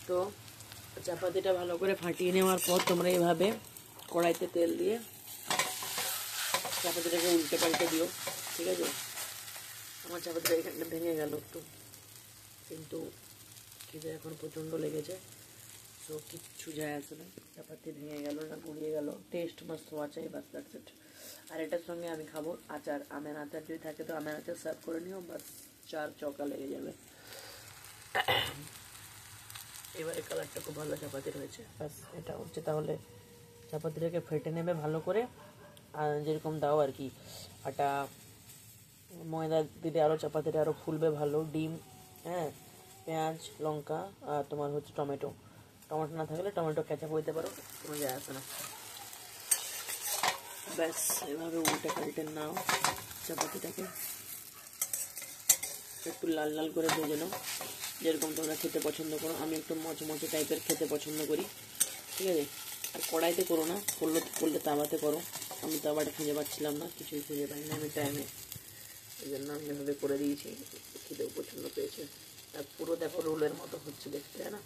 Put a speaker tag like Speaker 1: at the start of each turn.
Speaker 1: তো চাপাতিটা ভালো করে ফাটিয়ে নেওয়ার পর তোমরা এইভাবে কড়াইতে তেল দিয়ে চাপাতিটাকে উল্টে পাল্টে দিও, ঠিক আছে। আমার চাপাতিটা এখানটা ভেঙে গেল একটু, কিন্তু খিদে এখন প্রচণ্ড লেগেছে, তো কিচ্ছু যায় আসে না। চাপাতি ভেঙে গেল না গুঁড়িয়ে গেল, টেস্ট মাস্ট হওয়া চাই, বাস দ্যাটস ইট। আর এটার সঙ্গে আমি খাবো আচার, আমের আচার যদি থাকে তো আমের আচার সার্ভ করে নিও, বাস 4 চকা লেগে যাবে। এবারে কালারটা খুব ভালো চাপাতির হয়েছে, বাস এটা হচ্ছে। তাহলে চাপাতিটাকে ফেটে নেবে ভালো করে, আর যেরকম দাও আর কি, আটা ময়দা দিলে আরও চাপাতিটা আরও ফুলবে ভালো। ডিম, হ্যাঁ, পেঁয়াজ, লঙ্কা, আর তোমার হচ্ছে টমেটো না থাকলে টমেটো কেচাপ হইতে পারো, কোনো যায় আসে না। ব্যাস এভাবে উল্টে পাল্টে নাও চাপাতিটাকে, একটু লাল লাল করে ভেজে নাও, যেরকম তোমরা খেতে পছন্দ করো। আমি একটু মচমচে টাইপের খেতে পছন্দ করি, ঠিক আছে। আর কড়াইতে করো না, করলে তাওয়াতে করো। আমি তাওয়াটা খুঁজে পাচ্ছিলাম না, কিছুই খুঁজে পাইনি আমি টাইমে, এই জন্য আমি এভাবে করে দিয়েছি। খেতেও পছন্দ পেয়েছে, আর পুরো দেখো রোলের মতো হচ্ছে দেখতে, তাই না।